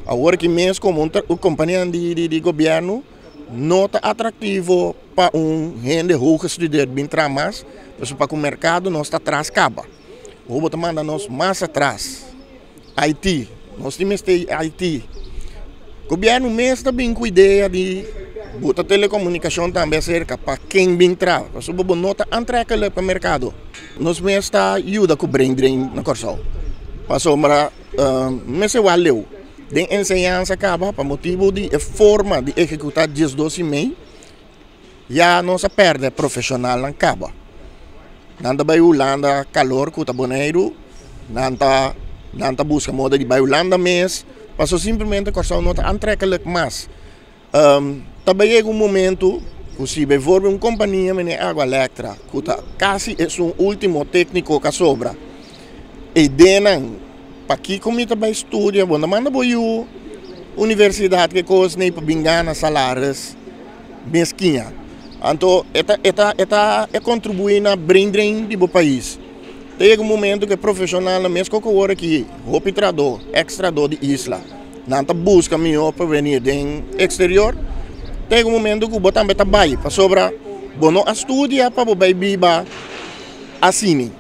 Agora que mesmo como uma companhia de governo não está atrativo para gente pouco estudante bem mais, para que o mercado não está atrás acaba. O Bobo manda nós mais atrás. Haiti, nós temos Haiti. O governo mesmo também com ideia de botar telecomunicação também cerca para quem vem entrar. Porque o Bobo não está entrando para o mercado. Nós mesmo está ajuda com o brain drain na Corsol. Passou para mesmo valeu. De ensinança acaba para motivo de forma de executar 12 meses. Já não se perde profissional acaba. Nanta vai Holanda calor com o taboneiro, nanta busca moda de vai Holanda mês, passou simplesmente Corsol não está entregando mais. Também é um momento que se vai for uma companhia de água elétrica, que quase é o último técnico que sobra. E denan para que como também estuda, quando manda para a universidade que coisa nem para bingar salários mesquinha. Então, é contribuir na brain drain do país. Tem um momento que profissional, mesmo que eu aqui, opitrador, extrador de isla, não busca melhor para venir do exterior, tem um momento que eu também está bem, para sobrar, bom, não estudia para o baby assim.